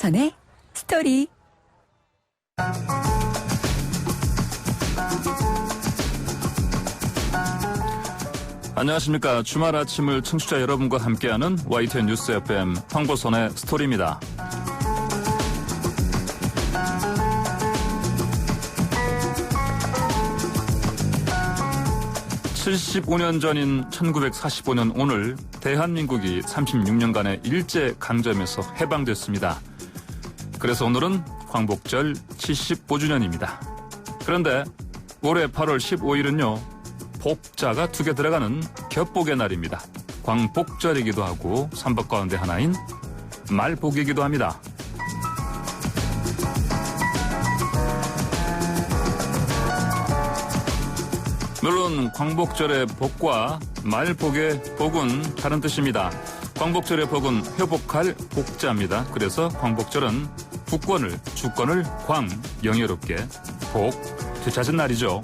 황보선의 스토리. 안녕하십니까. 주말 아침을 청취자 여러분과 함께하는 YTN 뉴스 FM 황보선의 스토리입니다. 75년 전인 1945년 오늘 대한민국이 36년간의 일제강점에서 해방됐습니다. 그래서 오늘은 광복절 75주년입니다. 그런데 올해 8월 15일은요. 복자가 2개 들어가는 겹복의 날입니다. 광복절이기도 하고 삼복 가운데 하나인 말복이기도 합니다. 물론 광복절의 복과 말복의 복은 다른 뜻입니다. 광복절의 복은 회복할 복자입니다. 그래서 광복절은 국권을, 주권을 영예롭게 복, 되찾은 날이죠.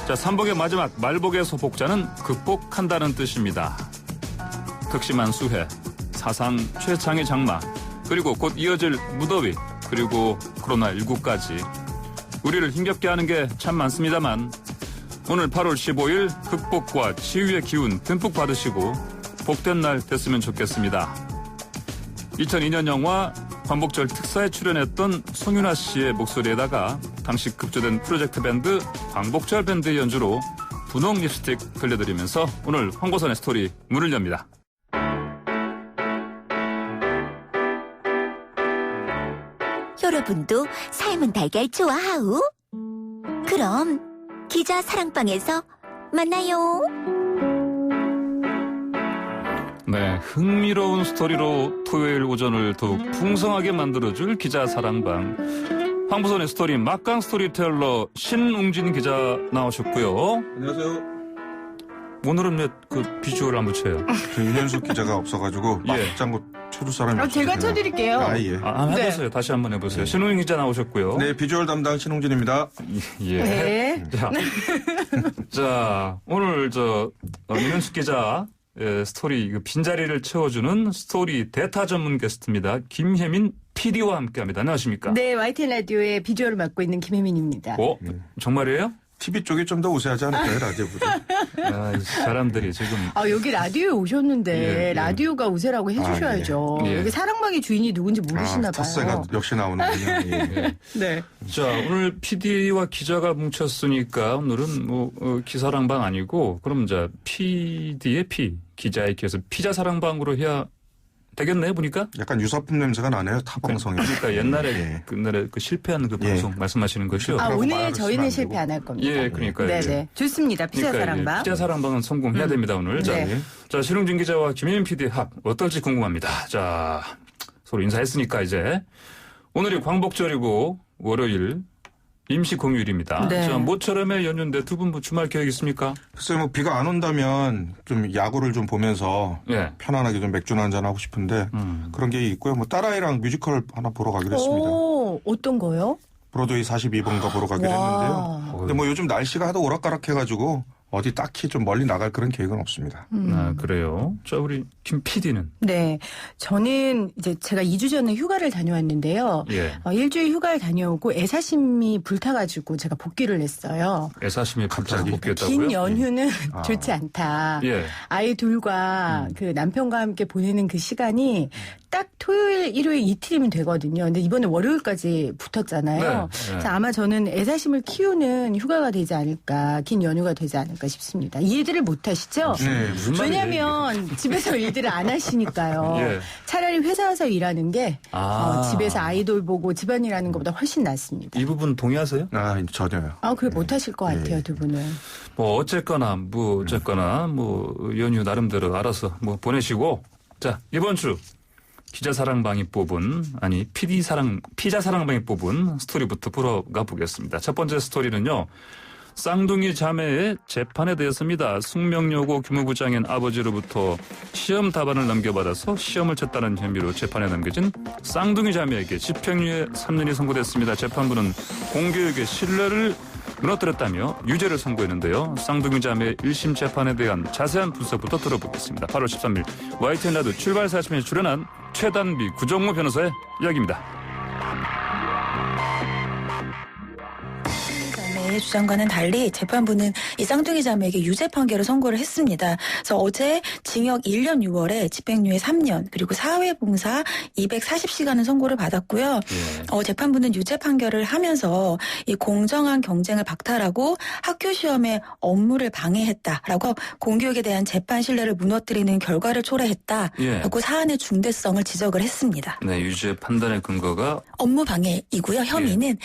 자, 삼복의 마지막 말복에서 복자는 극복한다는 뜻입니다. 극심한 수해, 사상 최장의 장마, 그리고 곧 이어질 무더위, 그리고 코로나19까지 우리를 힘겹게 하는 게 참 많습니다만 오늘 8월 15일 극복과 치유의 기운 듬뿍 받으시고 복된 날 됐으면 좋겠습니다. 2002년 영화 광복절 특사에 출연했던 송윤아 씨의 목소리에다가 당시 급조된 프로젝트 밴드 광복절 밴드의 연주로 분홍 립스틱 들려드리면서 오늘 황보선의 스토리 문을 엽니다. 여러분도 삶은 달걀 좋아하우? 그럼 기자 사랑방에서 만나요. 네, 흥미로운 스토리로 토요일 오전을 더욱 풍성하게 만들어줄 기자 사랑방. 황보선의 스토리 막강 스토리텔러 신웅진 기자 나오셨고요. 안녕하세요. 오늘은 왜 그 비주얼 안 붙여요? 저 윤현숙 기자가 없어가지고 막장구 쳐줄 사람이 없어요. 제가 쳐드릴게요. 예. 해보세요. 네. 다시 한번 해보세요. 신웅진 기자 나오셨고요. 네, 비주얼 담당 신홍진입니다. 예. 네. 자, 오늘 윤현숙 기자 스토리 빈자리를 채워주는 스토리 대타 전문 게스트입니다. 김혜민 PD와 함께합니다. 안녕하십니까? 네, YTN 라디오의 비주얼을 맡고 있는 김혜민입니다. 정말이에요? TV 쪽이 좀 더 우세하지 않을까요, 라디오보다? 이 사람들이 지금. 여기 라디오에 오셨는데 예. 라디오가 우세라고 해주셔야죠. 예. 여기 사랑방의 주인이 누군지 모르시나 봐요. 텃세가 역시 나오는군요. 예. 네. 자, 오늘 PD와 기자가 뭉쳤으니까 오늘은 기사랑방 아니고 그럼 이제 PD의 P, 기자의 기에서 피자사랑방으로 해야 되겠네요, 보니까? 약간 유사품 냄새가 나네요, 타방송에. 그러니까 옛날에 예. 옛날에 실패한 방송 말씀하시는 거죠? 오늘 저희는 실패 안 할 겁니다. 예, 그러니까요. 네네. 좋습니다. 피자 그러니까 사랑방. 피자 사랑방은 성공해야 됩니다, 오늘. 네. 자, 신웅진 기자와 김혜민 PD의 합 어떨지 궁금합니다. 자, 서로 인사했으니까 이제 오늘이 광복절이고 월요일 임시 공휴일입니다. 네. 자, 모처럼의 연휴인데 두 분 주말 계획 있습니까? 글쎄요, 비가 안 온다면 좀 야구를 좀 보면서 예. 편안하게 좀 맥주나 한잔 하고 싶은데 그런 게 있고요. 딸아이랑 뮤지컬 하나 보러 가기로 했습니다. 오, 어떤 거요? 브로드웨이 42번가 보러 가기로 했는데요. 근데 요즘 날씨가 하도 오락가락해가지고 어디 딱히 좀 멀리 나갈 그런 계획은 없습니다. 그래요. 자, 우리 김 PD는? 네. 저는 이제 제가 2주 전에 휴가를 다녀왔는데요. 예. 일주일 휴가를 다녀오고 애사심이 불타가지고 제가 복귀를 했어요. 애사심이 갑자기 복귀했다고요? 긴 연휴는 좋지 않다. 예. 아이 둘과 그 남편과 함께 보내는 그 시간이 딱 토요일, 일요일 이틀이면 되거든요. 근데 이번에 월요일까지 붙었잖아요. 네. 그래서 아마 저는 애사심을 키우는 휴가가 되지 않을까, 긴 연휴가 되지 않을까 싶습니다. 이해들을 못 하시죠? 네, 무슨 말이에요? 왜냐하면 집에서 일들을 안 하시니까요. 예. 차라리 회사에서 일하는 게 집에서 아이돌 보고 집안일하는 것보다 훨씬 낫습니다. 이 부분 동의하세요? 전혀요. 그래 못 하실 것 같아요, 두 분은. 어쨌거나 연휴 나름대로 알아서 보내시고, 자, 이번 주 기자 사랑방이 뽑은 피자 사랑방이 뽑은 스토리부터 보러 가보겠습니다. 첫 번째 스토리는요. 쌍둥이 자매의 재판에 대해서입니다. 숙명여고 교무부장인 아버지로부터 시험 답안을 넘겨받아서 시험을 쳤다는 혐의로 재판에 넘겨진 쌍둥이 자매에게 집행유예 3년이 선고됐습니다. 재판부는 공교육의 신뢰를 무너뜨렸다며 유죄를 선고했는데요. 쌍둥이 자매 1심 재판에 대한 자세한 분석부터 들어보겠습니다. 8월 13일 YTN 라디오 출발사 아침에 출연한 최단비 구정모 변호사의 이야기입니다. 자매의 주장과는 달리 재판부는 이 쌍둥이 자매에게 유죄 판결을 선고를 했습니다. 그래서 어제 징역 1년 6월에 집행유예 3년 그리고 사회봉사 240시간을 선고를 받았고요. 재판부는 유죄 판결을 하면서 이 공정한 경쟁을 박탈하고 학교 시험에 업무를 방해했다라고 공교육에 대한 재판 신뢰를 무너뜨리는 결과를 초래했다라고 사안의 중대성을 지적을 했습니다. 네, 유죄 판단의 근거가 업무 방해이고요. 혐의는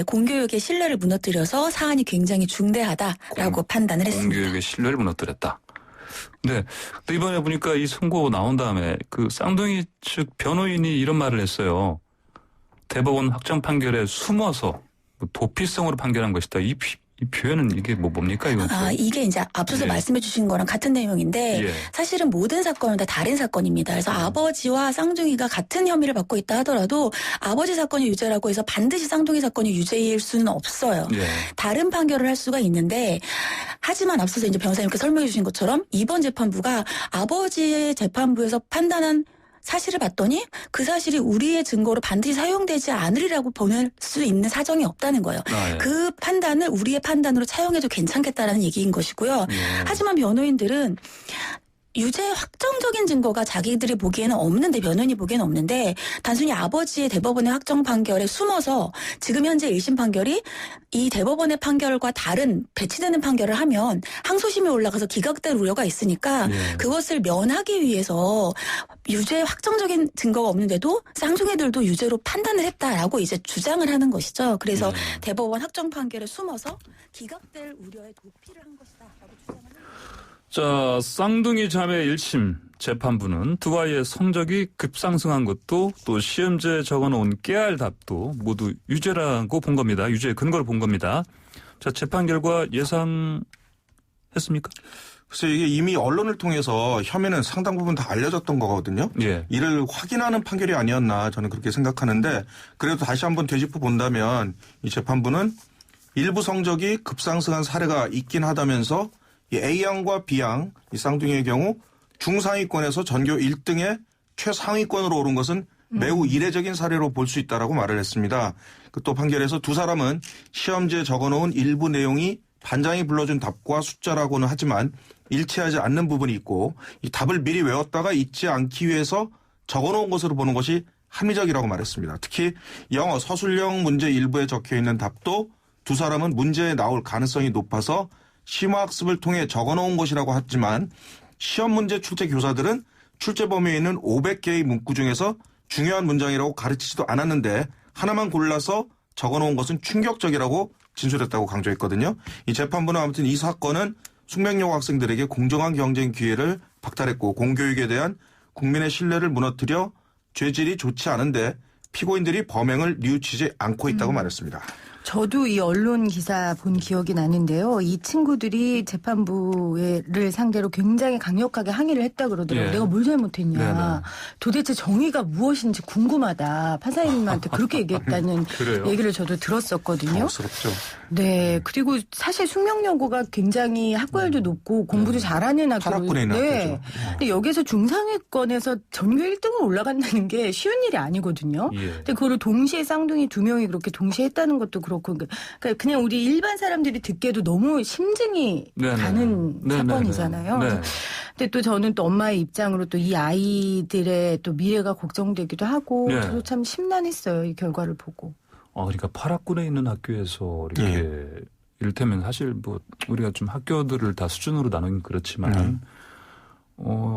공교육의 신뢰를 무너뜨려서 사안이 굉장히 중대하다라고 판단을 했습니다. 공교육의 신뢰를 무너뜨렸다. 네. 근데 이번에 보니까 이 선고 나온 다음에 그 쌍둥이 측 변호인이 이런 말을 했어요. 대법원 확정 판결에 숨어서 도피성으로 판결한 것이다. 이 표현은 이게 뭡니까 이건? 이게 이제 앞서서 말씀해 주신 거랑 같은 내용인데 사실은 모든 사건은 다 다른 사건입니다. 그래서 아버지와 쌍둥이가 같은 혐의를 받고 있다 하더라도 아버지 사건이 유죄라고 해서 반드시 쌍둥이 사건이 유죄일 수는 없어요. 다른 판결을 할 수가 있는데 하지만 앞서서 이제 변호사님께서 설명해 주신 것처럼 이번 재판부가 아버지의 재판부에서 판단한 사실을 봤더니 그 사실이 우리의 증거로 반드시 사용되지 않으리라고 보낼 수 있는 사정이 없다는 거예요. 그 판단을 우리의 판단으로 차용해도 괜찮겠다라는 얘기인 것이고요. 하지만 변호인들은 유죄 확정적인 증거가 자기들이 보기에는 없는데 변호인이 보기에는 없는데 단순히 아버지의 대법원의 확정 판결에 숨어서 지금 현재 1심 판결이 이 대법원의 판결과 다른 배치되는 판결을 하면 항소심이 올라가서 기각될 우려가 있으니까 그것을 면하기 위해서 유죄 확정적인 증거가 없는데도 쌍둥이들도 유죄로 판단을 했다라고 이제 주장을 하는 것이죠. 그래서 대법원 확정 판결에 숨어서 기각될 우려에 도피를 한 것이다라고 주장을 합니다. 자, 쌍둥이 자매 1심 재판부는 두 아이의 성적이 급상승한 것도 또 시험지에 적어놓은 깨알 답도 모두 유죄라고 본 겁니다. 유죄의 근거를 본 겁니다. 자, 재판 결과 예상했습니까? 글쎄 이게 이미 언론을 통해서 혐의는 상당 부분 다 알려졌던 거거든요. 이를 확인하는 판결이 아니었나 저는 그렇게 생각하는데 그래도 다시 한번 되짚어 본다면 이 재판부는 일부 성적이 급상승한 사례가 있긴 하다면서 이 A양과 B양, 이 쌍둥이의 경우 중상위권에서 전교 1등에 최상위권으로 오른 것은 매우 이례적인 사례로 볼 수 있다라고 말을 했습니다. 또 판결에서 두 사람은 시험지에 적어놓은 일부 내용이 반장이 불러준 답과 숫자라고는 하지만 일치하지 않는 부분이 있고 이 답을 미리 외웠다가 잊지 않기 위해서 적어놓은 것으로 보는 것이 합리적이라고 말했습니다. 특히 영어 서술형 문제 일부에 적혀있는 답도 두 사람은 문제에 나올 가능성이 높아서 심화학습을 통해 적어놓은 것이라고 했지만 시험 문제 출제 교사들은 출제 범위에 있는 500개의 문구 중에서 중요한 문장이라고 가르치지도 않았는데 하나만 골라서 적어놓은 것은 충격적이라고 진술했다고 강조했거든요. 이 재판부는 아무튼 이 사건은 숙명여고 학생들에게 공정한 경쟁 기회를 박탈했고 공교육에 대한 국민의 신뢰를 무너뜨려 죄질이 좋지 않은데 피고인들이 범행을 뉘우치지 않고 있다고 말했습니다. 저도 이 언론 기사 본 기억이 나는데요. 이 친구들이 재판부를 상대로 굉장히 강력하게 항의를 했다 그러더라고요. 내가 뭘 잘못했냐. 도대체 정의가 무엇인지 궁금하다. 판사님한테 그렇게 얘기했다는 얘기를 저도 들었었거든요. 당황스럽죠. 네. 그리고 사실 숙명여고가 굉장히 학벌도 높고 공부도 잘하는 학교로. 탈학군에 있는 학교죠. 근데 여기서 중상위권에서 전교 1등을 올라간다는 게 쉬운 일이 아니거든요. 근데 그거를 동시에 쌍둥이 두 명이 그렇게 동시에 했다는 것도 그렇고 그러니까 그냥 우리 일반 사람들이 듣기에도 너무 심증이 가는 사건이잖아요. 근데 또 저는 또 엄마의 입장으로 또 이 아이들의 또 미래가 걱정되기도 하고 저도 참 심란했어요. 이 결과를 보고. 그러니까 8학군에 있는 학교에서 이렇게 이를테면 사실 뭐 우리가 좀 학교들을 다 수준으로 나누긴 그렇지만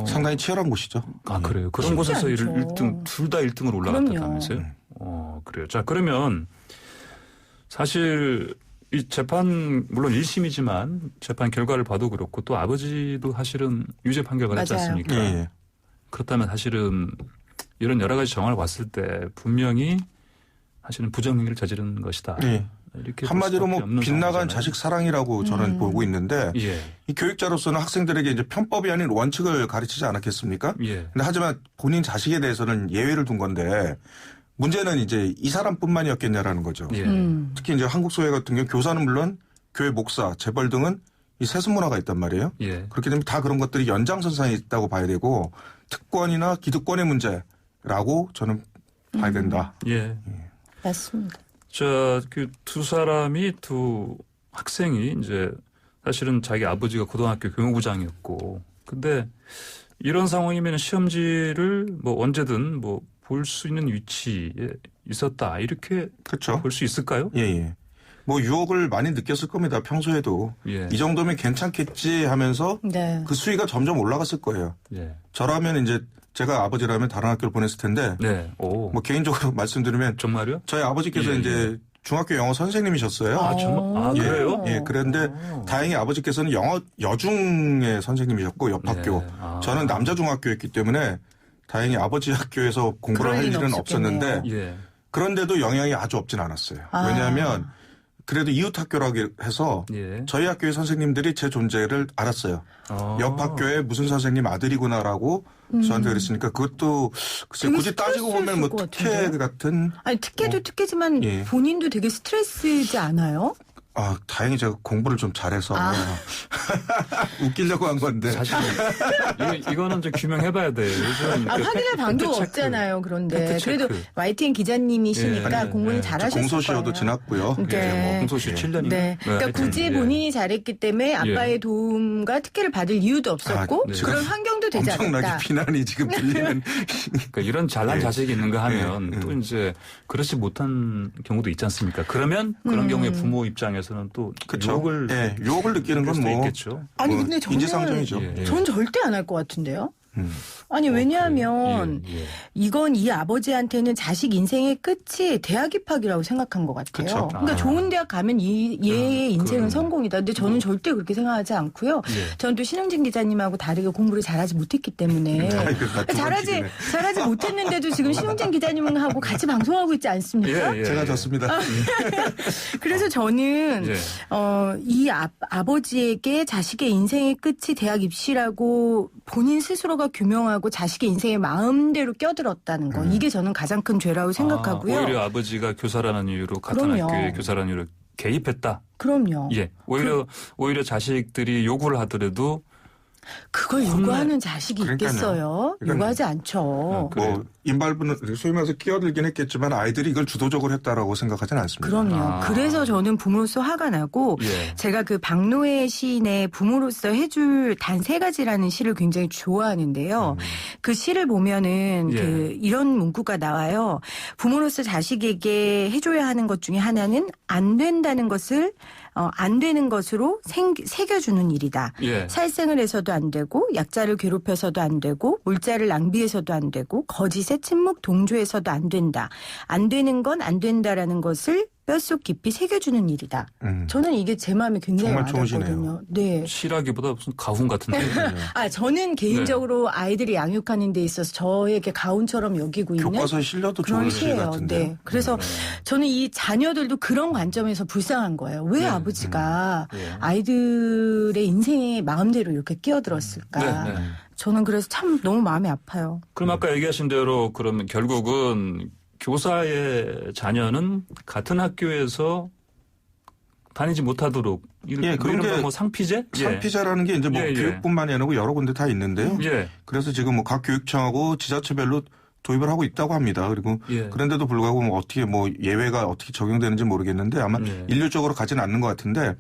상당히 치열한 곳이죠. 그래요. 그런 곳에서 1등 둘 다 1등으로 올라갔다면서요? 그래요. 자, 그러면 사실 이 재판 물론 1심이지만 재판 결과를 봐도 그렇고 또 아버지도 사실은 유죄 판결을 받았지 않습니까? 그렇다면 사실은 이런 여러 가지 정황을 봤을 때 분명히 사실은 부정행위를 저지른 것이다. 이렇게 한마디로 뭐 빗나간 자식 사랑이라고 저는 보고 있는데 이 교육자로서는 학생들에게 이제 편법이 아닌 원칙을 가르치지 않았겠습니까? 근데 하지만 본인 자식에 대해서는 예외를 둔 건데 문제는 이제 이 사람뿐만이었겠냐라는 거죠. 특히 이제 한국 사회 같은 경우 교사는 물론 교회 목사, 재벌 등은 이 세습 문화가 있단 말이에요. 예. 그렇게 되면 다 그런 것들이 연장선상에 있다고 봐야 되고 특권이나 기득권의 문제라고 저는 봐야 된다. 예. 맞습니다. 그 두 사람이 두 학생이 이제 사실은 자기 아버지가 고등학교 교무부장이었고 근데 이런 상황이면 시험지를 뭐 언제든 뭐 볼 수 있는 위치에 있었다. 이렇게 그렇죠. 볼 수 있을까요? 예, 예. 뭐 유혹을 많이 느꼈을 겁니다. 평소에도. 예. 이 정도면 괜찮겠지 하면서 네. 그 수위가 점점 올라갔을 거예요. 예. 저라면 이제 제가 아버지라면 다른 학교를 보냈을 텐데 네. 오. 뭐 개인적으로 말씀드리면 정말요? 저희 아버지께서 예, 이제 중학교 영어 선생님이셨어요. 아, 정말? 아, 예, 그래요? 예, 그런데 다행히 아버지께서는 영어 여중의 선생님이셨고 옆 학교. 네. 아. 저는 남자 중학교였기 때문에 다행히 아버지 학교에서 공부를 할 일은 없었는데 예. 그런데도 영향이 아주 없진 않았어요. 아. 왜냐하면 그래도 이웃 학교라고 해서 예. 저희 학교의 선생님들이 제 존재를 알았어요. 옆 학교에 무슨 선생님 아들이구나라고 저한테 그랬으니까 그것도 글쎄 되게 굳이 따지고 보면 뭐 스트레스일 것 특혜 같은데? 같은 아니 특혜도 특혜지만 예. 본인도 되게 스트레스지 않아요? 다행히 제가 공부를 좀 잘해서 아. 웃기려고 한 건데 사실 이거는 좀 규명해봐야 돼요. 요즘 그 확인할 방도가 팩트 체크. 없잖아요. 그런데 팩트 체크. 그래도 YTN 기자님이시니까 예, 공부는 예. 잘하셨을 공소시효도 거예요. 지났고요. 네. 이제 뭐 공소시효 7년이요? 네. 그러니까 굳이 본인이 잘했기 때문에 아빠의 도움과 특혜를 받을 이유도 없었고 네. 그런 환경도 되지 엄청나게 않았다. 비난이 지금 들리는 그러니까 이런 잘난 예. 자식이 있는가 하면 예. 또 이제 그렇지 못한 경우도 있지 않습니까? 그러면 그런 경우에 부모 입장에서는 또 그쵸. 유혹을 유혹을 느끼는 느낄 건 수도 뭐 있겠죠. 아니 뭐 근데 저는 인지상정이죠. 예. 전 절대 안 할 것 같은데요. 아니 왜냐하면 그래요? 예, 예. 이건 이 아버지한테는 자식 인생의 끝이 대학 입학이라고 생각한 것 같아요. 그쵸. 그러니까 아. 좋은 대학 가면 얘의 인생은 그러네. 성공이다. 근데 저는 절대 그렇게 생각하지 않고요. 예. 저는 또 신흥진 기자님하고 다르게 공부를 잘하지 못했기 때문에 잘하지 못했는데도 지금 신흥진 기자님하고 같이 방송하고 있지 않습니까? 예, 예, 제가 예. 졌습니다. 그래서 저는 예. 이 아버지에게 자식의 인생의 끝이 대학 입시라고 본인 스스로가 규명하고 자식의 인생에 마음대로 껴들었다는 거. 이게 저는 가장 큰 죄라고 생각하고요. 오히려 아버지가 교사라는 이유로 같은 그럼요. 학교에 교사라는 이유로 개입했다. 그럼요. 예. 오히려 자식들이 요구를 하더라도 그걸 요구하는 자식이 그러니까요. 있겠어요? 그러니까요. 요구하지 않죠. 그래요. 뭐 인발부는 소위 말해서 끼어들긴 했겠지만 아이들이 이걸 주도적으로 했다라고 생각하지는 않습니다. 그럼요. 그래서 저는 부모로서 화가 나고 예. 제가 그 박노해 시인의 부모로서 해줄 단 3가지라는 시를 굉장히 좋아하는데요. 그 시를 보면은 예. 그 이런 문구가 나와요. 부모로서 자식에게 해줘야 하는 것 중에 하나는 안 된다는 것을 안 되는 것으로 새겨주는 일이다. 예. 살생을 해서도 안 되고 약자를 괴롭혀서도 안 되고 물자를 낭비해서도 안 되고 거짓에 침묵 동조해서도 안 된다. 안 되는 건 안 된다라는 것을 뼛속 깊이 새겨주는 일이다. 저는 이게 제 마음에 굉장히 정말 좋으시네요. 와닿거든요. 네. 시라기보다 무슨 가훈 같은데. 저는 개인적으로 아이들을 양육하는 데 있어서 저에게 가훈처럼 여기고 있는 교과서에 실려도 그런 좋은 시 시예요. 같은데. 네. 그래서 저는 이 자녀들도 그런 관점에서 불쌍한 거예요. 왜 아버지가 아이들의 인생에 마음대로 이렇게 끼어들었을까. 네, 네. 저는 그래서 참 너무 마음이 아파요. 그럼 아까 얘기하신 대로 그러면 결국은 교사의 자녀는 같은 학교에서 다니지 못하도록 예, 그런 게 뭐 상피제? 상피제라는 게 이제 뭐 예, 예. 교육뿐만이 아니고 여러 군데 다 있는데요. 예. 그래서 지금 뭐 각 교육청하고 지자체별로 도입을 하고 있다고 합니다. 그리고 예. 그런데도 불구하고 뭐 어떻게 뭐 예외가 어떻게 적용되는지 모르겠는데 아마 예. 일률적으로 가지는 않는 것 같은데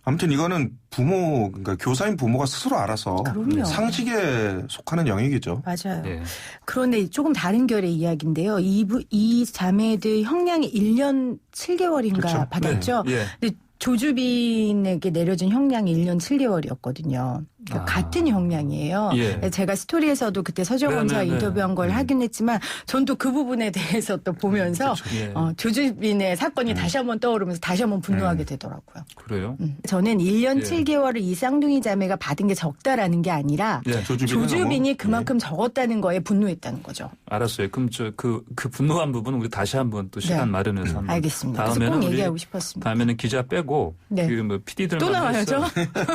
아무튼 이거는 그러니까 교사인 부모가 스스로 알아서 그럼요. 상식에 속하는 영역이죠. 맞아요. 예. 그런데 조금 다른 결의 이야기인데요. 이 자매들 형량이 1년 7개월인가 그렇죠. 받았죠. 네. 예. 근데 조주빈에게 내려진 형량이 1년 7개월이었거든요. 그러니까 같은 형량이에요. 예. 제가 스토리에서도 그때 서정원 사 네네네. 인터뷰한 걸 하긴 했지만 전 또 그 부분에 대해서 또 보면서 예. 조주빈의 사건이 다시 한번 떠오르면서 다시 한번 분노하게 되더라고요. 그래요? 저는 1년 예. 7개월을 이 쌍둥이 자매가 받은 게 적다라는 게 아니라 예. 조주빈이 그만큼 적었다는 거에 분노했다는 거죠. 알았어요. 그럼 그 분노한 부분 우리 다시 한번 또 시간 네. 마련해서 한번 알겠습니다. 그래서 다음에는 꼭 우리 얘기하고 싶었습니다. 다음에는 기자 빼고 네. 그 뭐 PD들만 또 나와야죠.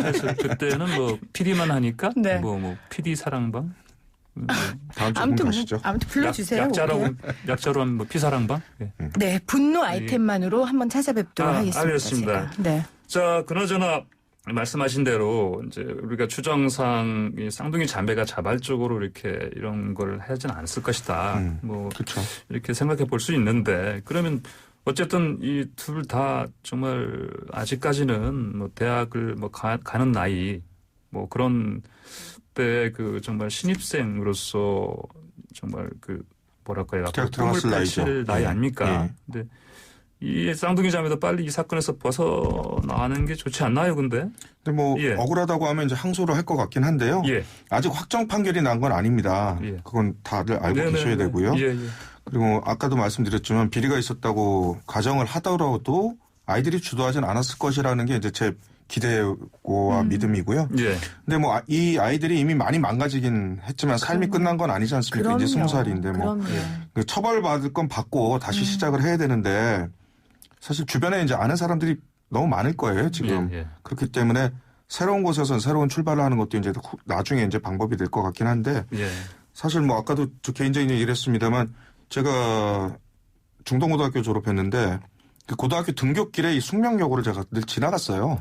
해서 그때는 뭐 PD만 하니까 네. 뭐 PD 사랑방 다음 주에 아무튼 가시죠. 아무튼 불러주세요. 약자로 하면 뭐 피사랑방. 예. 네, 분노 아이템만으로 한번 찾아뵙도록 하겠습니다. 알겠습니다. 제가. 네. 자, 그나저나 말씀하신 대로 이제 우리가 추정상 이 쌍둥이 자매가 자발적으로 이렇게 이런 걸 하진 않았을 것이다. 뭐 그렇죠. 이렇게 생각해 볼 수 있는데 그러면 어쨌든 이 둘 다 정말 아직까지는 뭐 대학을 뭐 가는 나이 뭐 그런 때 그 정말 신입생으로서 정말 그 뭐랄까요? 대학 들어갔을 펼칠 나이 아닙니까? 근데 이 쌍둥이 자매도 빨리 이 사건에서 벗어나는 게 좋지 않나요, 근데? 근데 뭐 억울하다고 하면 이제 항소를 할 것 같긴 한데요. 아직 확정 판결이 난 건 아닙니다. 그건 다들 알고 계셔야 되고요. 그리고 아까도 말씀드렸지만 비리가 있었다고 가정을 하더라도 아이들이 주도하진 않았을 것이라는 게 이제 제 기대와 믿음이고요. 근데 뭐 이 아이들이 이미 많이 망가지긴 했지만 삶이 끝난 건 아니지 않습니까? 그럼요. 이제 20살인데 뭐 처벌받을 건 받고 다시 시작을 해야 되는데 사실 주변에 이제 아는 사람들이 너무 많을 거예요, 지금. 그렇기 때문에 새로운 곳에서 새로운 출발을 하는 것도 이제 나중에 이제 방법이 될 것 같긴 한데 사실 뭐 아까도 저 개인적인 얘기를 했습니다만 제가 중동고등학교 졸업했는데 그 고등학교 등굣길에 이 숙명여고를 제가 늘 지나갔어요.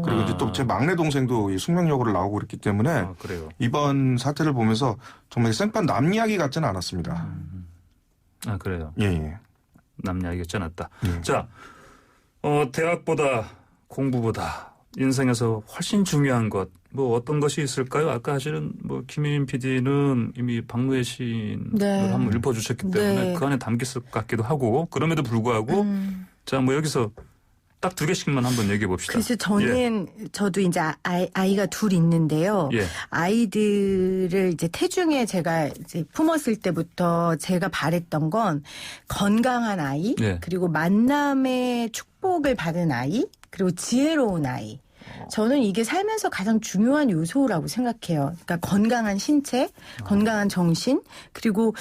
그리고 이제 또 제 막내 동생도 이 숙명여고를 나오고 그랬기 때문에 이번 사태를 보면서 정말 생판 남 이야기 같지는 않았습니다. 아, 그래요? 예. 남 이야기 같지 않았다. 자, 대학보다 공부보다 인생에서 훨씬 중요한 것, 뭐 어떤 것이 있을까요? 아까 사실은 뭐 김혜민 PD는 이미 박노해 시인을 한번 읽어주셨기 때문에 그 안에 담겨 있을 것 같기도 하고 그럼에도 불구하고 자, 뭐 여기서 딱 2개씩만 한번 얘기해 봅시다. 그래서 저는 저도 이제 아이가 둘 있는데요. 아이들을 이제 태중에 제가 이제 품었을 때부터 제가 바랬던 건 건강한 아이, 그리고 만남의 축복을 받은 아이, 그리고 지혜로운 아이. 저는 이게 살면서 가장 중요한 요소라고 생각해요. 그러니까 건강한 신체, 건강한 정신, 그리고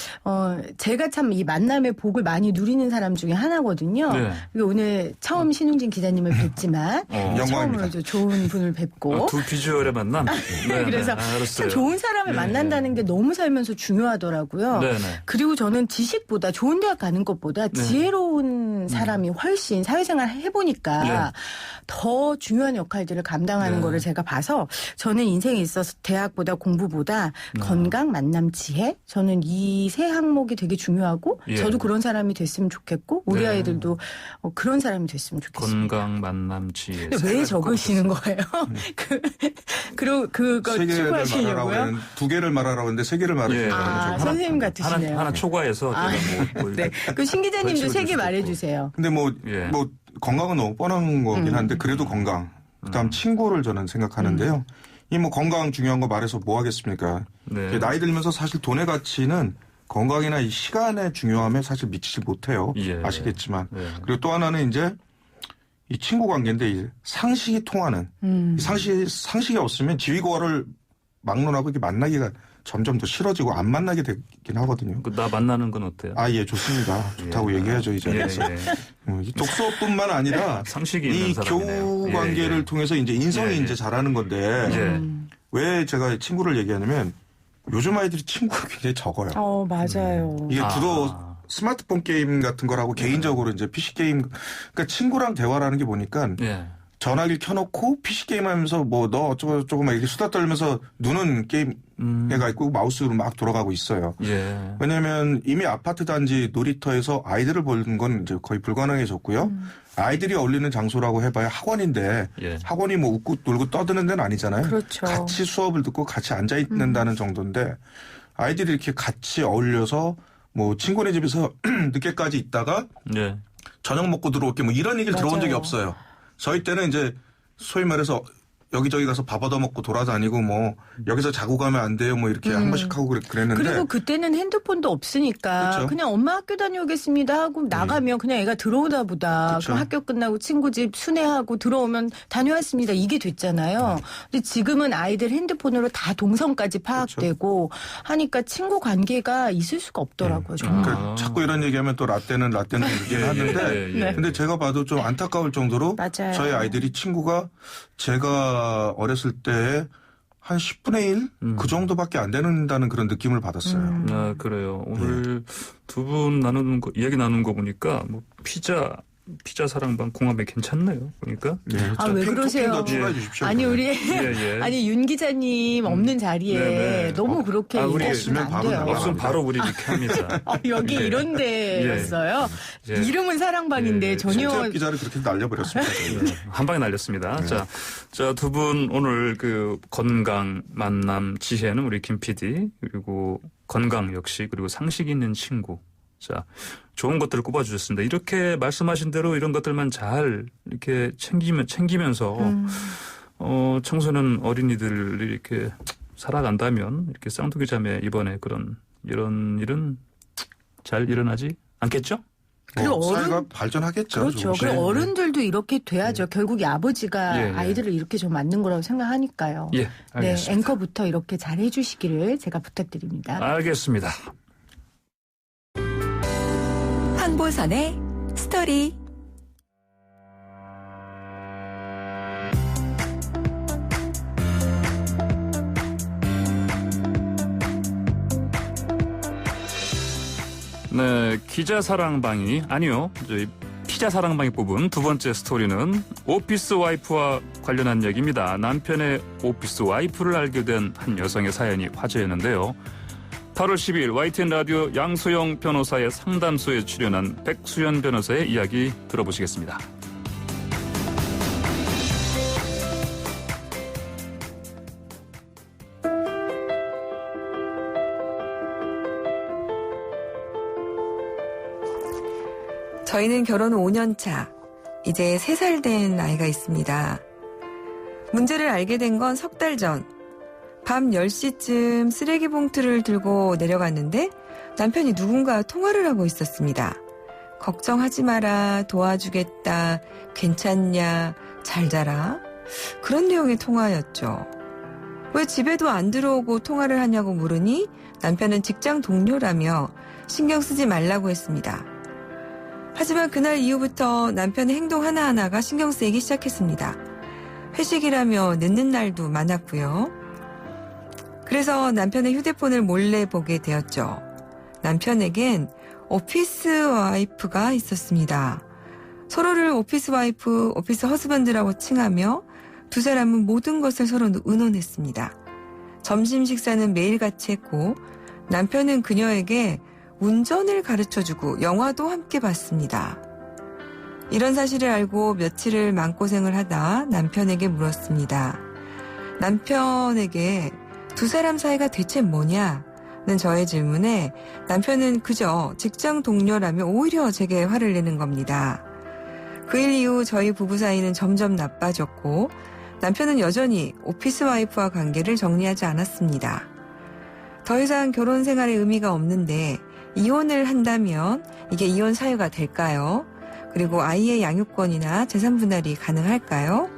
제가 참 이 만남의 복을 많이 누리는 사람 중에 하나거든요. 그리고 오늘 처음 신웅진 기자님을 뵙지만 처음으로 좋은 분을 뵙고 두 비주얼의 만남. 그래서 참 좋은 사람을 만난다는 게 너무 살면서 중요하더라고요. 그리고 저는 지식보다 좋은 대학 가는 것보다 지혜로운 사람이 훨씬 사회생활 해보니까 더 중요한 역할들을 감당하는 거를 제가 봐서 저는 인생에 있어서 대학보다 공부보다 건강, 만남, 지혜 저는 이 세 항목이 되게 중요하고 저도 그런 사람이 됐으면 좋겠고 우리 아이들도 그런 사람이 됐으면 좋겠습니다. 건강, 만남, 지혜. 왜 적으시는 거예요? 그거 추구하시려고요? 2개를 말하라고 했는데 3개를 말해주세요. 선생님 같으시네요. 하나 초과해서. 그 신 기자님도 3개 말해주세요. 근데 뭐 건강은 너무 뻔한 거긴 한데 그래도 건강. 그다음 친구를 저는 생각하는데요. 이 뭐 건강 중요한 거 말해서 뭐 하겠습니까? 나이 들면서 사실 돈의 가치는 건강이나 이 시간의 중요함에 사실 미치지 못해요. 아시겠지만. 그리고 또 하나는 이제 이 친구 관계인데 이 상식이 통하는 이 상식이 없으면 지위고하를 막론하고 이렇게 만나기가 점점 더 싫어지고 안 만나게 되긴 하거든요. 나 만나는 건 어때요? 좋습니다. 좋다고 얘기해야죠, 이 자리에서. 독서뿐만 아니라 상식이 이 있는 교우 관계를 통해서 이제 인성이 이제 자라는 건데 왜 제가 친구를 얘기하냐면 요즘 아이들이 친구가 굉장히 적어요. 맞아요. 이게 주로 스마트폰 게임 같은 거라고 개인적으로 이제 PC 게임 그러니까 친구랑 대화라는 게 보니까 전화기를 켜놓고 PC 게임 하면서 뭐 너 어쩌고 막 이렇게 수다 떨면서 눈은 게임에 가 있고 마우스로 막 돌아가고 있어요. 왜냐하면 이미 아파트 단지 놀이터에서 아이들을 보는 건 이제 거의 불가능해졌고요. 아이들이 어울리는 장소라고 해봐야 학원인데 학원이 뭐 웃고 놀고 떠드는 데는 아니잖아요. 그렇죠. 같이 수업을 듣고 같이 앉아 있는다는 정도인데 아이들이 이렇게 같이 어울려서 뭐 친구네 집에서 늦게까지 있다가 저녁 먹고 들어올게 뭐 이런 얘기를 들어본 적이 없어요. 저희 때는 이제 소위 말해서 여기저기 가서 밥 얻어먹고 돌아다니고 뭐 여기서 자고 가면 안 돼요 뭐 이렇게 한 번씩 하고 그랬는데 그리고 그때는 핸드폰도 없으니까 그렇죠. 그냥 엄마 학교 다녀오겠습니다 하고 나가면 그냥 애가 들어오다 보다 그렇죠. 그럼 학교 끝나고 친구 집 순회하고 들어오면 다녀왔습니다 이게 됐잖아요. 근데 지금은 아이들 핸드폰으로 다 동선까지 파악되고 하니까 친구 관계가 있을 수가 없더라고요. 정말. 그러니까 자꾸 이런 얘기하면 또 라떼는 이렇게 하는데 근데 제가 봐도 좀 안타까울 정도로 맞아요. 저희 아이들이 친구가 제가 어렸을 때 한 10분의 1? 그 정도밖에 안 된다는 그런 느낌을 받았어요. 그래요. 오늘 두 분 이야기 나누는 거 보니까 뭐 피자, 피자 사랑방 궁합이 괜찮네요. 보니까. 네, 왜 그러세요? 더 추가해 주십시오. 아니 우리 예. 아니 윤 기자님 없는 자리에 네네. 너무 그렇게 얘기하시면 안 돼요. 없으면 바로 우리 이렇게 합니다. 여기 예. 이런 데였어요. 예. 이름은 사랑방인데 전혀 신재엽 기자를 그렇게 날려버렸습니다. 한 방에 날렸습니다. 자, 두 분 오늘 그 건강, 만남, 지혜는 우리 김 PD, 그리고 건강 역시, 그리고 상식 있는 친구. 자, 좋은 것들을 꼽아주셨습니다. 이렇게 말씀하신 대로 이런 것들만 잘 이렇게 챙기면서, 청소년 어린이들이 이렇게 살아간다면, 이렇게 쌍둥이 자매 이번에 이런 일은 잘 일어나지 않겠죠? 사회가 발전하겠죠. 그렇죠. 그리고 어른들도 이렇게 돼야죠. 결국 이 아버지가 예. 아이들을 이렇게 좀 만든 거라고 생각하니까요. 예, 알겠습니다. 네, 앵커부터 이렇게 잘 해주시기를 제가 부탁드립니다. 알겠습니다. 황보선의 스토리. 네, 기자 사랑방이 아니요, 저희 피자 사랑방이 뽑은 두 번째 스토리는 오피스 와이프와 관련한 얘기입니다. 남편의 오피스 와이프를 알게 된 한 여성의 사연이 화제였는데요. 8월 10일 YTN 라디오 양소영 변호사의 상담소에 출연한 백수연 변호사의 이야기 들어보시겠습니다. 저희는 결혼 5년 차, 이제 3살 된 아이가 있습니다. 문제를 알게 된 건 3달 전. 밤 10시쯤 쓰레기 봉투를 들고 내려갔는데 남편이 누군가 통화를 하고 있었습니다. 걱정하지 마라, 도와주겠다, 괜찮냐, 잘 자라. 그런 내용의 통화였죠. 왜 집에도 안 들어오고 통화를 하냐고 물으니 남편은 직장 동료라며 신경 쓰지 말라고 했습니다. 하지만 그날 이후부터 남편의 행동 하나하나가 신경 쓰이기 시작했습니다. 회식이라며 늦는 날도 많았고요. 그래서 남편의 휴대폰을 몰래 보게 되었죠. 남편에겐 오피스 와이프가 있었습니다. 서로를 오피스 와이프, 오피스 허스밴드라고 칭하며 두 사람은 모든 것을 서로 의논했습니다. 점심 식사는 매일같이 했고 남편은 그녀에게 운전을 가르쳐주고 영화도 함께 봤습니다. 이런 사실을 알고 며칠을 마음고생을 하다 남편에게 물었습니다. 남편에게 두 사람 사이가 대체 뭐냐는 저의 질문에 남편은 그저 직장 동료라며 오히려 제게 화를 내는 겁니다. 그 일 이후 저희 부부 사이는 점점 나빠졌고 남편은 여전히 오피스 와이프와 관계를 정리하지 않았습니다. 더 이상 결혼 생활에 의미가 없는데 이혼을 한다면 이게 이혼 사유가 될까요? 그리고 아이의 양육권이나 재산 분할이 가능할까요?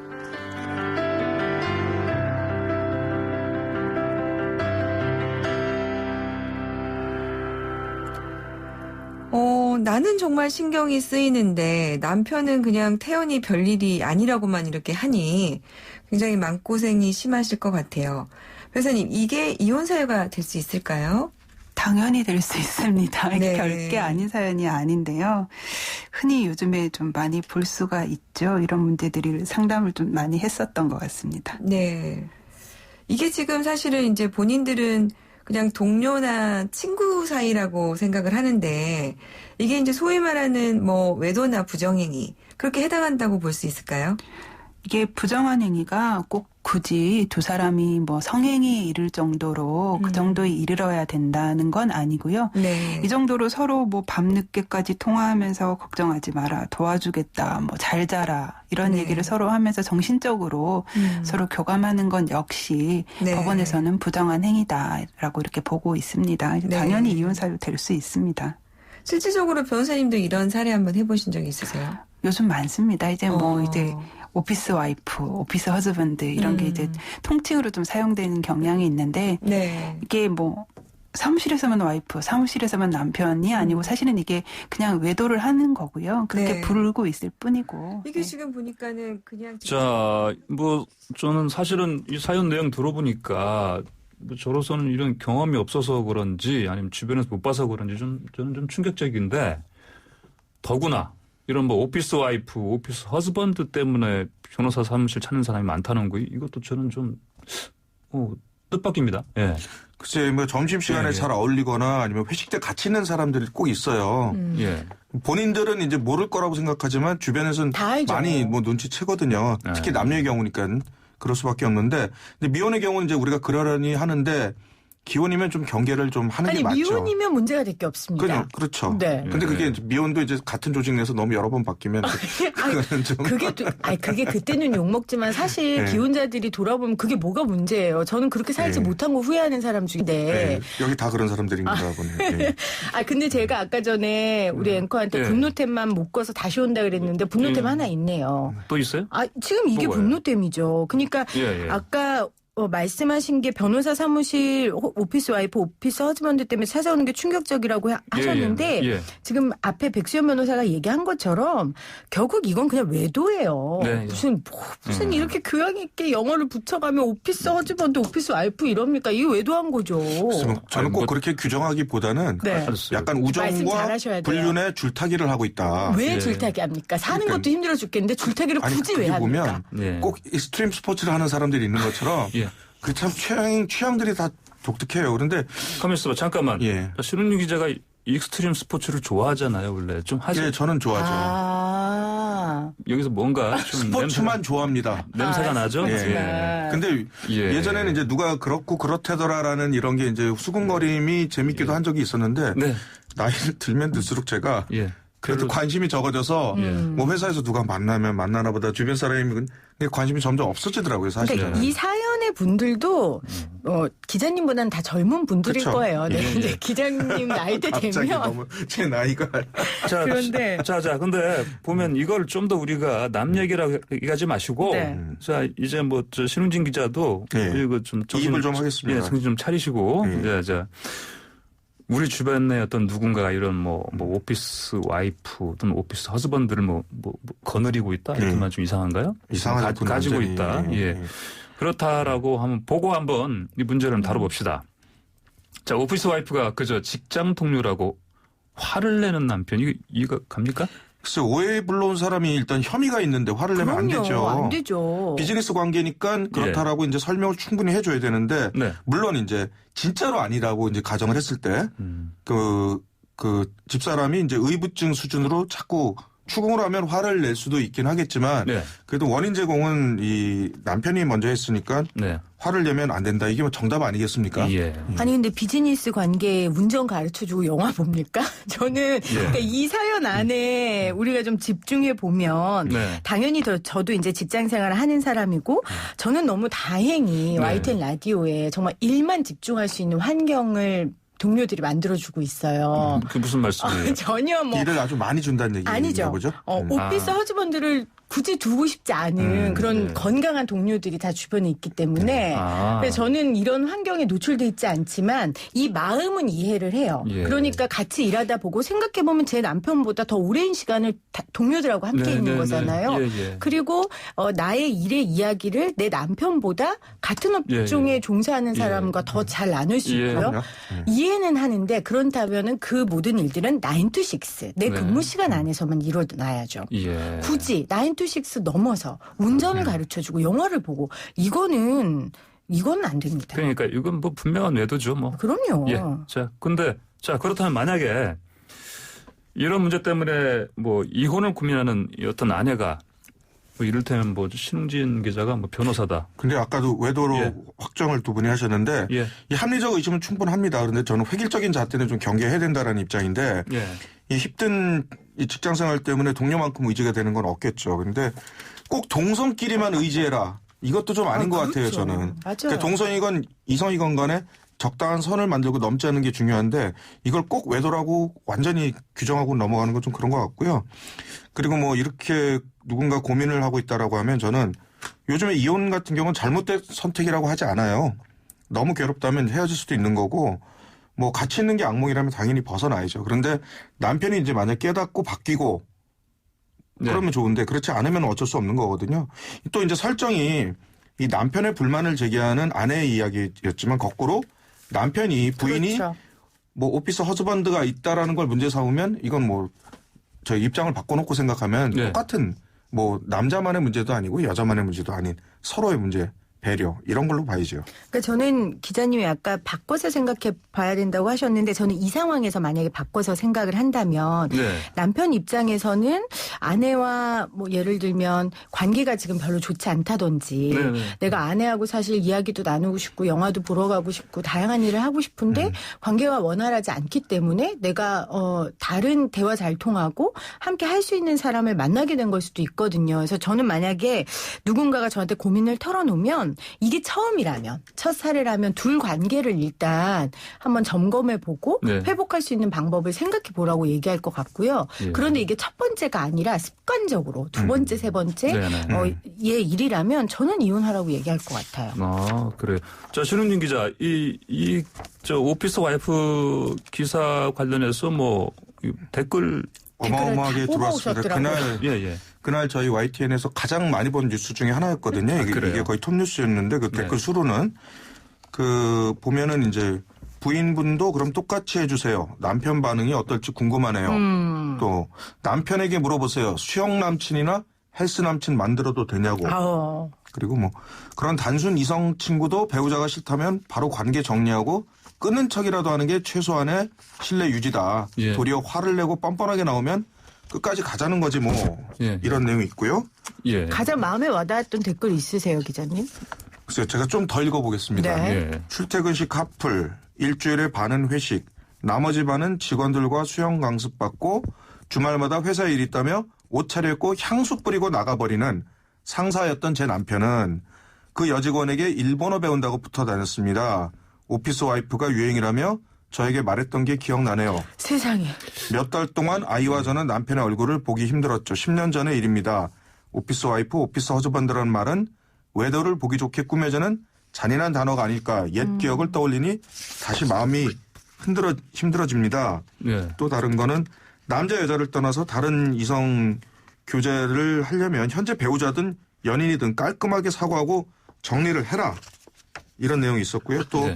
나는 정말 신경이 쓰이는데 남편은 그냥 태연히 별일이 아니라고만 이렇게 하니 굉장히 마음고생이 심하실 것 같아요. 변호사님, 이게 이혼 사유가 될 수 있을까요? 당연히 될 수 있습니다. 네. 별게 아닌 사연이 아닌데요. 흔히 요즘에 좀 많이 볼 수가 있죠. 이런 문제들이 상담을 좀 많이 했었던 것 같습니다. 네. 이게 지금 사실은 이제 본인들은 그냥 동료나 친구 사이라고 생각을 하는데 이게 이제 소위 말하는 뭐 외도나 부정행위 그렇게 해당한다고 볼 수 있을까요? 이게 부정한 행위가 꼭 굳이 두 사람이 뭐 성행위에 이를 정도로 그 정도에 이르러야 된다는 건 아니고요. 네. 이 정도로 서로 뭐 밤늦게까지 통화하면서 걱정하지 마라, 도와주겠다, 뭐 잘 자라 이런 네. 얘기를 서로 하면서 정신적으로 서로 교감하는 건 역시 네. 법원에서는 부정한 행위다라고 이렇게 보고 있습니다. 네. 당연히 이혼 사유 될 수 있습니다. 실질적으로 변호사님도 이런 사례 한번 해보신 적 있으세요? 요즘 많습니다. 이제 뭐 이제 오피스 와이프, 오피스 허즈밴드 이런 게 이제 통칭으로 좀 사용되는 경향이 있는데 네. 이게 뭐 사무실에서만 와이프, 사무실에서만 남편이 아니고 사실은 이게 그냥 외도를 하는 거고요. 그렇게 네. 부르고 있을 뿐이고. 이게 네. 지금 보니까는 그냥 자, 뭐 저는 사실은 이 사연 내용 들어보니까 뭐 저로서는 이런 경험이 없어서 그런지 아니면 주변에서 못 봐서 그런지 저는 좀 충격적인데 더구나 이런 뭐 오피스 와이프, 오피스 허즈번드 때문에 변호사 사무실 찾는 사람이 많다는 거 이것도 저는 좀 뜻밖입니다. 예. 글쎄, 뭐 점심시간에 잘 어울리거나 아니면 회식 때 같이 있는 사람들이 꼭 있어요. 예. 본인들은 이제 모를 거라고 생각하지만 주변에서는 많이 뭐 눈치채거든요. 특히 남녀의 경우니까 그럴 수밖에 없는데, 근데 미혼의 경우는 이제 우리가 그러려니 하는데 기혼이면 좀 경계를 좀 하는 게 맞죠. 미혼이면 문제가 될 게 없습니다. 그렇죠. 네. 근데 그게 미혼도 이제 같은 조직 내에서 너무 여러 번 바뀌면 그거는 좀 그게 그때는 욕 먹지만 사실 네. 기혼자들이 돌아보면 그게 뭐가 문제예요. 저는 그렇게 살지 못한 거 후회하는 사람 중인데. 네. 여기 다 그런 사람들인가 보네. 네. 근데 제가 아까 전에 우리 앵커한테 분노템만 못 꺼서 다시 온다 그랬는데 분노템 하나 있네요. 또 있어요? 지금 이게 분노템이죠. 그러니까 아까 말씀하신 게 변호사 사무실 오피스 와이프 오피스 허즈번드 때문에 찾아오는 게 충격적이라고 하셨는데 지금 앞에 백수연 변호사가 얘기한 것처럼 결국 이건 그냥 외도예요. 무슨 이렇게 교양 있게 영어를 붙여가면 오피스 허즈번드 오피스 와이프 이럽니까? 이게 외도한 거죠. 저는 꼭 그렇게 규정하기보다는 약간 우정과 불륜의 줄타기를 하고 있다. 왜 줄타기 합니까? 사는 것도 힘들어 죽겠는데 줄타기를 굳이 왜 합니까? 보면 꼭 익스트림 스포츠를 하는 사람들이 있는 것처럼 그 참 취향들이 다 독특해요. 그런데 가만 있어봐. 잠깐만. 신은유 기자가 익스트림 스포츠를 좋아하잖아요. 원래 좀 하죠. 예, 저는 좋아하죠. 여기서 뭔가 좀 스포츠만 좋아합니다. 냄새가 나죠. 근데 예전에는 이제 누가 그렇고 그렇대더라라는 이런 게 이제 수군거림이 재밌기도 한 적이 있었는데 나이를 들면 들수록 제가 그래도 관심이 적어져서 뭐 회사에서 누가 만나나 보다 주변 사람이 관심이 점점 없어지더라고요, 사실은. 그러니까 이 사연의 분들도 기자님보다는 다 젊은 분들일 거예요. 이제 기자님 나이대 되면 갑자기 너무 제 나이가 그런데 근데 보면 이걸 좀 더 우리가 남 얘기라고 얘기하지 마시고 자, 이제 뭐 저 신웅진 기자도 이거 좀 이입을 좀 하겠습니다. 정신 좀 차리시고 자. 우리 주변에 어떤 누군가가 이런 뭐 오피스 와이프 또는 오피스 허즈번드를 뭐 거느리고 있다 이렇게만 좀 이상한가요? 이상하게 가지고 있다. 그렇다라고 하면 보고 한번 이 문제를 다뤄봅시다. 자, 오피스 와이프가 그저 직장 동료라고 화를 내는 남편 이거 갑니까? 글쎄 오해에 불러온 사람이 일단 혐의가 있는데 화를 내면 안 되죠. 안 되죠. 비즈니스 관계니까 그렇다라고 이제 설명을 충분히 해줘야 되는데 물론 이제 진짜로 아니라고 이제 가정을 했을 때 그 집사람이 이제 의부증 수준으로 자꾸 추궁을 하면 화를 낼 수도 있긴 하겠지만 그래도 원인 제공은 이 남편이 먼저 했으니까 화를 내면 안 된다. 이게 뭐 정답 아니겠습니까? 아니 근데 비즈니스 관계 운전 가르쳐주고 영화 봅니까? 저는 그러니까 이 사연 안에 우리가 좀 집중해 보면 당연히 저도 이제 직장 생활을 하는 사람이고 저는 너무 다행히 YTN 라디오에 정말 일만 집중할 수 있는 환경을 동료들이 만들어주고 있어요. 그 무슨 말씀이에요? 전혀 뭐 일을 아주 많이 준다는 얘기인가 아니죠. 보죠? 오피스 허즈번드를 굳이 두고 싶지 않은 그런 건강한 동료들이 다 주변에 있기 때문에 그래서 저는 이런 환경에 노출돼 있지 않지만 이 마음은 이해를 해요. 그러니까 같이 일하다 보고 생각해보면 제 남편보다 더 오랜 시간을 동료들하고 함께 있는 거잖아요. 그리고 나의 일의 이야기를 내 남편보다 같은 업종에 종사하는 사람과 더 잘 나눌 수 있고요. 이해는 하는데 그렇다면은 그 모든 일들은 9 to 6 내 근무 시간 안에서만 이루어나야죠. 굳이 9 to 6 넘어서 운전을 가르쳐주고 영화를 보고 이건 안 됩니다. 그러니까 이건 뭐 분명한 외도죠, 뭐. 그럼요. 자 그렇다면 만약에 이런 문제 때문에 뭐 이혼을 고민하는 어떤 아내가 뭐 이를테면 뭐 신웅진 기자가 뭐 변호사다. 근데 아까도 외도로 확정을 두 분이 하셨는데 이 합리적 의심은 충분합니다. 그런데 저는 획일적인 잣대는 좀 경계해야 된다는 입장인데 이 힘든 이 직장 생활 때문에 동료만큼 의지가 되는 건 없겠죠. 그런데 꼭 동성끼리만 의지해라. 이것도 좀 아닌 것 같아요, 저는. 그러니까 동성이건 이성이건 간에 적당한 선을 만들고 넘지 않는 게 중요한데 이걸 꼭 외도라고 완전히 규정하고 넘어가는 건 좀 그런 것 같고요. 그리고 뭐 이렇게 누군가 고민을 하고 있다라고 하면 저는 요즘에 이혼 같은 경우는 잘못된 선택이라고 하지 않아요. 너무 괴롭다면 헤어질 수도 있는 거고 뭐 같이 있는 게 악몽이라면 당연히 벗어나야죠. 그런데 남편이 이제 만약 깨닫고 바뀌고 그러면 좋은데 그렇지 않으면 어쩔 수 없는 거거든요. 또 이제 설정이 이 남편의 불만을 제기하는 아내의 이야기였지만 거꾸로 남편이 부인이 뭐 오피스 허즈번드가 있다라는 걸 문제 삼으면 이건 뭐 저 입장을 바꿔놓고 생각하면 네. 똑같은 뭐 남자만의 문제도 아니고 여자만의 문제도 아닌 서로의 문제, 배려 이런 걸로 봐야죠. 그러니까 저는 기자님이 아까 바꿔서 생각해 봐야 된다고 하셨는데 저는 이 상황에서 만약에 바꿔서 생각을 한다면 네. 남편 입장에서는 아내와 뭐 예를 들면 관계가 지금 별로 좋지 않다든지 네, 네. 내가 아내하고 사실 이야기도 나누고 싶고 영화도 보러 가고 싶고 다양한 일을 하고 싶은데 관계가 원활하지 않기 때문에 내가 다른 대화 잘 통하고 함께 할 수 있는 사람을 만나게 된 걸 수도 있거든요. 그래서 저는 만약에 누군가가 저한테 고민을 털어놓으면 이게 처음이라면 첫 사례라면 둘 관계를 일단 한번 점검해보고 네. 회복할 수 있는 방법을 생각해보라고 얘기할 것 같고요. 예. 그런데 이게 첫 번째가 아니라 습관적으로 두 번째, 세 번째 네네. 얘 일이라면 저는 이혼하라고 얘기할 것 같아요. 아, 그래요. 자, 신은진 기자, 저 오피스 와이프 기사 관련해서 뭐 댓글 어마어마하게 들어왔습니다. 그날 저희 YTN에서 가장 많이 본 뉴스 중에 하나였거든요. 이게 거의 톱뉴스였는데 그 댓글 수로는 보면은 이제 부인분도 그럼 똑같이 해주세요. 남편 반응이 어떨지 궁금하네요. 또 남편에게 물어보세요. 수영 남친이나 헬스 남친 만들어도 되냐고. 그리고 뭐 그런 단순 이성 친구도 배우자가 싫다면 바로 관계 정리하고 끊는 척이라도 하는 게 최소한의 신뢰 유지다. 예. 도리어 화를 내고 뻔뻔하게 나오면 끝까지 가자는 거지 뭐. 이런 내용이 있고요. 예. 가장 마음에 와닿았던 댓글 있으세요, 기자님? 글쎄요. 제가 좀 더 읽어보겠습니다. 네. 출퇴근 시 카풀, 일주일에 반은 회식, 나머지 반은 직원들과 수영 강습받고 주말마다 회사 일 있다며 옷 차려입고 향수 뿌리고 나가버리는 상사였던 제 남편은 그 여직원에게 일본어 배운다고 붙어 다녔습니다. 오피스 와이프가 유행이라며 저에게 말했던 게 기억나네요. 세상에. 몇 달 동안 아이와 저는 남편의 얼굴을 보기 힘들었죠. 10년 전의 일입니다. 오피스 와이프, 오피스 허즈번드라는 말은 외도를 보기 좋게 꾸며주는 잔인한 단어가 아닐까. 옛 기억을 떠올리니 다시 마음이 힘들어집니다. 또 다른 거는 남자 여자를 떠나서 다른 이성 교제를 하려면 현재 배우자든 연인이든 깔끔하게 사과하고 정리를 해라. 이런 내용이 있었고요. 또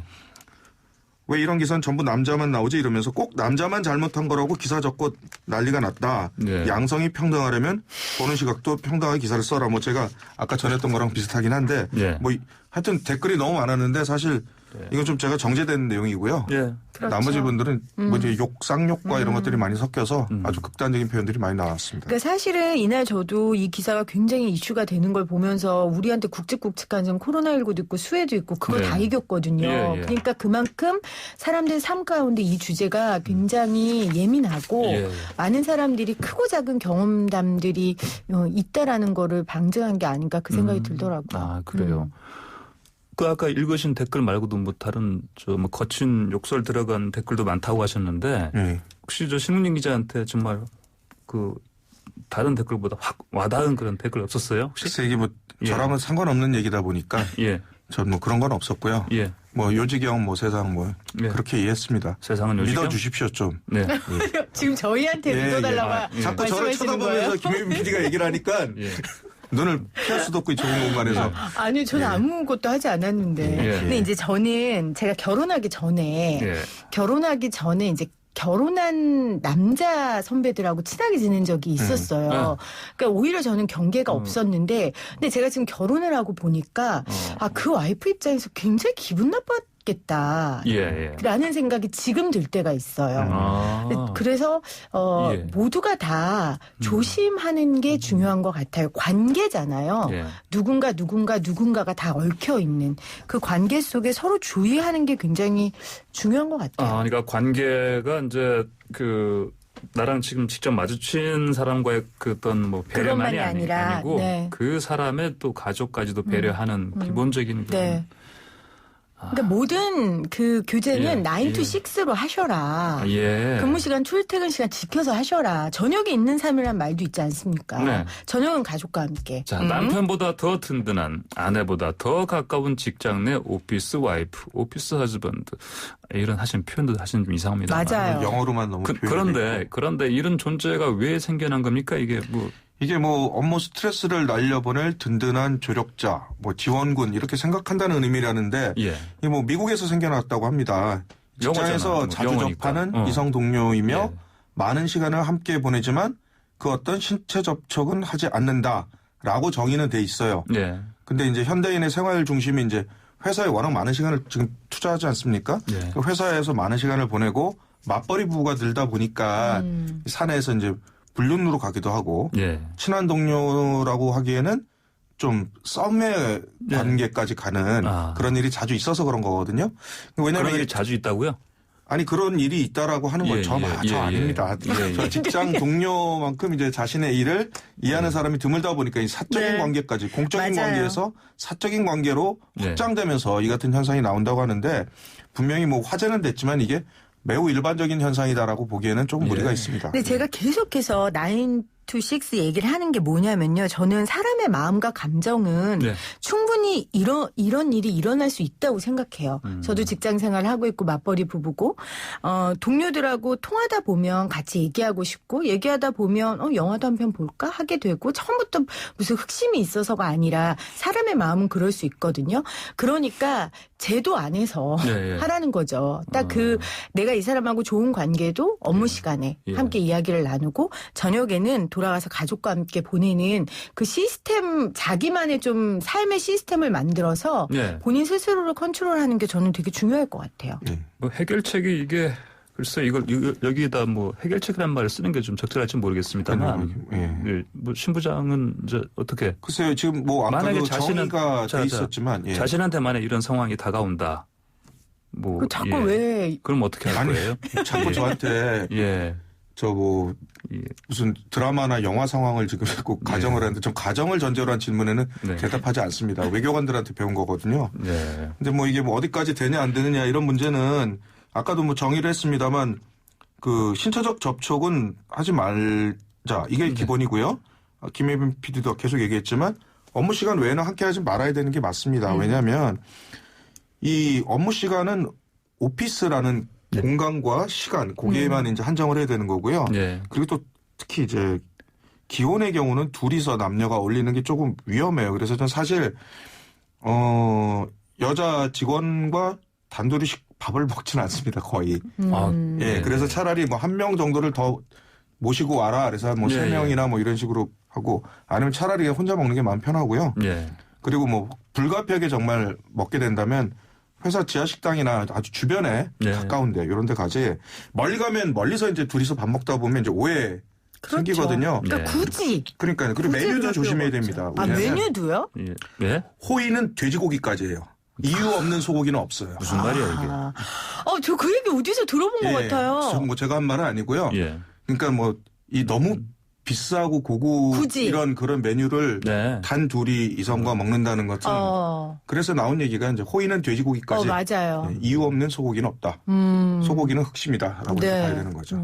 왜 이런 기사는 전부 남자만 나오지 이러면서 꼭 남자만 잘못한 거라고 기사 적고 난리가 났다. 양성이 평등하려면 보는 시각도 평등하게 기사를 써라. 뭐 제가 아까 전했던 거랑 비슷하긴 한데 뭐 하여튼 댓글이 너무 많았는데 사실 이건 좀 제가 정제된 내용이고요. 그렇죠. 나머지 분들은 뭐 이제 쌍욕과 이런 것들이 많이 섞여서 아주 극단적인 표현들이 많이 나왔습니다. 그러니까 사실은 이날 저도 이 기사가 굉장히 이슈가 되는 걸 보면서 우리한테 굵직굵직한 좀 코로나19도 있고 수해도 있고 그걸 다 이겼거든요. 그러니까 그만큼 사람들 삶 가운데 이 주제가 굉장히 예민하고 많은 사람들이 크고 작은 경험담들이 있다라는 거를 방증한 게 아닌가 그 생각이 들더라고요. 아, 그래요. 그 아까 읽으신 댓글 말고도 뭐 다른 뭐 거친 욕설 들어간 댓글도 많다고 하셨는데 혹시 저 신문진 기자한테 정말 그 다른 댓글보다 확 와닿은 그런 댓글 없었어요? 혹시? 글쎄 이게 뭐 저랑은 상관없는 얘기다 보니까 전 뭐 그런 건 없었고요. 뭐 요지경 뭐 세상 뭐 그렇게 이해했습니다. 세상은 요지경? 믿어주십시오 좀. 지금 저희한테 믿어달라고 자꾸 저를 쳐다보면서 김혜민 PD가 얘기를 하니까 눈을 피할 수도 없고 이 좁은 공간에서. 아니 저는 아무것도 하지 않았는데. 근데 이제 저는 제가 결혼하기 전에 이제 결혼한 남자 선배들하고 친하게 지낸 적이 있었어요. 그러니까 오히려 저는 경계가 없었는데, 근데 제가 지금 결혼을 하고 보니까 그 와이프 입장에서 굉장히 기분 나빴겠다. 라는 생각이 지금 들 때가 있어요. 그래서 모두가 다 조심하는 게 중요한 것 같아요. 관계잖아요. 누군가가 다 얽혀 있는 그 관계 속에 서로 주의하는 게 굉장히 중요한 것 같아요. 그러니까 관계가 이제 나랑 지금 직접 마주친 사람과의 그 어떤 뭐 배려만이 아니고 그 사람의 또 가족까지도 배려하는 기본적인 그러니까 모든 그 교제는 9 to 6로 하셔라. 근무 시간, 출퇴근 시간 지켜서 하셔라. 저녁에 있는 삶이란 말도 있지 않습니까? 저녁은 가족과 함께. 자, 남편보다 더 든든한 아내보다 더 가까운 직장 내 오피스 와이프, 오피스 허즈번드. 이런 표현도 좀 이상합니다. 맞아요. 영어로만 너무 그런데 이런 존재가 왜 생겨난 겁니까? 이게 뭐 업무 스트레스를 날려보낼 든든한 조력자, 뭐 지원군 이렇게 생각한다는 의미라는데 이게 뭐 미국에서 생겨났다고 합니다. 직장에서 자주 접하는 이성 동료이며 많은 시간을 함께 보내지만 그 어떤 신체 접촉은 하지 않는다라고 정의는 돼 있어요. 네. 근데 이제 현대인의 생활 중심이 이제 회사에 워낙 많은 시간을 지금 투자하지 않습니까? 네. 회사에서 많은 시간을 보내고 맞벌이 부부가 늘다 보니까 사내에서 이제 불륜으로 가기도 하고 친한 동료라고 하기에는 좀 썸의 관계까지 가는 그런 일이 자주 있어서 그런 거거든요. 왜냐하면 그런 일이 자주 있다고요? 아니 그런 일이 있다라고 하는 건 저 아닙니다. 저 직장 동료만큼 이제 자신의 일을 이해하는 사람이 드물다 보니까 이 사적인 관계까지 공적인 관계에서 사적인 관계로 확장되면서 이 같은 현상이 나온다고 하는데 분명히 뭐 화제는 됐지만 이게 매우 일반적인 현상이다라고 보기에는 조금 무리가 있습니다. 근데 제가 계속해서 9to6 얘기를 하는 게 뭐냐면요. 저는 사람의 마음과 감정은 충분히 이런 일이 일어날 수 있다고 생각해요. 저도 직장 생활을 하고 있고 맞벌이 부부고 동료들하고 통하다 보면 같이 얘기하고 싶고 얘기하다 보면 영화도 한 편 볼까 하게 되고 처음부터 무슨 흑심이 있어서가 아니라 사람의 마음은 그럴 수 있거든요. 그러니까 제도 안에서 하라는 거죠. 딱 내가 이 사람하고 좋은 관계도 업무 시간에 함께 이야기를 나누고 저녁에는 돌아가서 가족과 함께 보내는 그 시스템 자기만의 좀 삶의 시스템을 만들어서 본인 스스로를 컨트롤하는 게 저는 되게 중요할 것 같아요. 뭐 해결책이 이게 글쎄 이걸 여기에다 뭐 해결책이라는 말을 쓰는 게 좀 적절할지 모르겠습니다만 뭐 신부장은 이제 어떻게 글쎄요 지금 뭐 아까도 정의가 돼 있었지만 자신한테 만약 이런 상황이 다가온다. 뭐 자꾸 왜 그럼 어떻게 할 거예요? 자꾸 저한테 저 뭐 무슨 드라마나 영화 상황을 지금 꼭 가정을 하는데 전 가정을 전제로 한 질문에는 대답하지 않습니다. 외교관들한테 배운 거거든요. 근데 뭐 이게 뭐 어디까지 되냐 안 되느냐 이런 문제는 아까도 뭐 정의를 했습니다만 그 신체적 접촉은 하지 말자 이게 기본이고요. 김혜빈 PD도 계속 얘기했지만 업무 시간 외에는 함께 하지 말아야 되는 게 맞습니다. 왜냐하면 이 업무 시간은 오피스라는 공간과 시간, 거기에만 이제 한정을 해야 되는 거고요. 그리고 또 특히 이제 기혼의 경우는 둘이서 남녀가 어울리는 게 조금 위험해요. 그래서 전 사실 여자 직원과 단둘이 밥을 먹지는 않습니다. 거의. 그래서 차라리 뭐 한 명 정도를 더 모시고 와라. 그래서 뭐 3명이나 뭐 이런 식으로 하고 아니면 차라리 혼자 먹는 게 마음 편하고요. 그리고 뭐 불가피하게 정말 먹게 된다면 회사 지하 식당이나 아주 주변에 가까운데 이런 데 가지. 멀리 가면 멀리서 이제 둘이서 밥 먹다 보면 이제 오해 생기거든요. 그러니까 굳이. 그러니까 그리고 메뉴도 조심해야 됩니다. 메뉴도요? 호의는 돼지고기까지예요. 이유 없는 소고기는 없어요. 무슨 말이야 이게? 저 그 얘기 어디서 들어본 것 같아요. 뭐 제가 한 말은 아니고요. 그러니까 뭐 이 너무 비싸고 고급 굳이. 이런 그런 메뉴를 단 둘이 이성과 먹는다는 것은 그래서 나온 얘기가 이제 호의는 돼지고기까지 맞아요. 이유 없는 소고기는 없다. 소고기는 흑심이다라고 봐야 되는 거죠.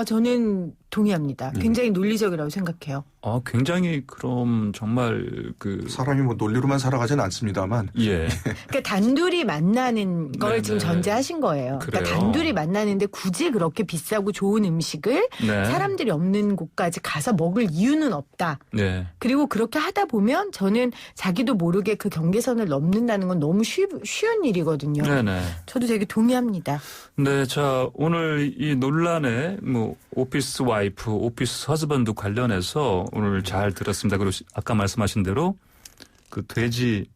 저는 동의합니다. 굉장히 논리적이라고 생각해요. 굉장히 그럼 정말 사람이 뭐 논리로만 살아가지는 않습니다만. 그러니까 단둘이 만나는 걸 지금 전제하신 거예요. 그러니까 단둘이 만나는데 굳이 그렇게 비싸고 좋은 음식을 사람들이 없는 곳까지 가서 먹을 이유는 없다. 그리고 그렇게 하다 보면 저는 자기도 모르게 그 경계선을 넘는다는 건 너무 쉬운 일이거든요. 저도 되게 동의합니다. 자 오늘 이 논란에 뭐 오피스 와이프, 오피스 허즈번드 관련해서 오늘 잘 들었습니다. 그리고 아까 말씀하신 대로 그 돼지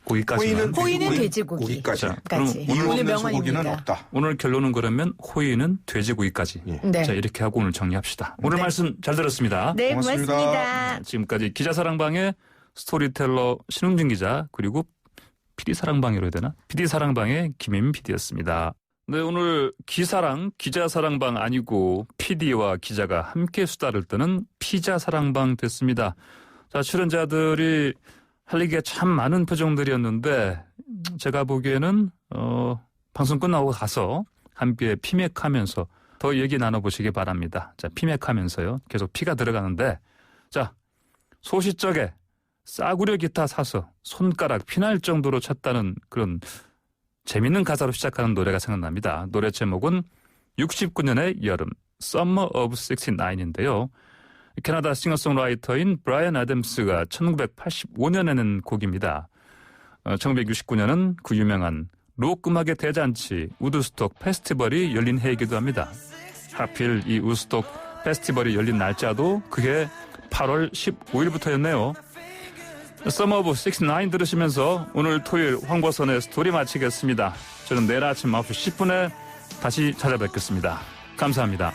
고기까지는 호의는 돼지고기까지. 그럼 이유 없는 소고기는 없다. 오늘 결론은 그러면 호의는 돼지고기까지. 자 이렇게 하고 오늘 정리합시다. 오늘 말씀 잘 들었습니다. 네, 고맙습니다. 지금까지 기자사랑방의 스토리텔러 신웅준 기자 그리고 PD사랑방이라고 해야 되나? PD사랑방의 김혜민 PD였습니다. 네, 오늘 기자사랑방 아니고 PD와 기자가 함께 수다를 떠는 피자사랑방 됐습니다. 자, 출연자들이 할 얘기가 참 많은 표정들이었는데 제가 보기에는 방송 끝나고 가서 함께 피맥하면서 더 얘기 나눠보시기 바랍니다. 자, 피맥하면서요. 계속 피가 들어가는데 자, 소시적에 싸구려 기타 사서 손가락 피날 정도로 쳤다는 그런 재밌는 가사로 시작하는 노래가 생각납니다. 노래 제목은 69년의 여름, Summer of 69인데요. 캐나다 싱어송라이터인 브라이언 애덤스가 1985년에 낸 곡입니다. 1969년은 그 유명한 록 음악의 대잔치 우드스톡 페스티벌이 열린 해이기도 합니다. 하필 이 우드스톡 페스티벌이 열린 날짜도 그게 8월 15일부터였네요. Summer of 69 들으시면서 오늘 토요일 황보선의 스토리 마치겠습니다. 저는 내일 아침 9시 10분에 다시 찾아뵙겠습니다. 감사합니다.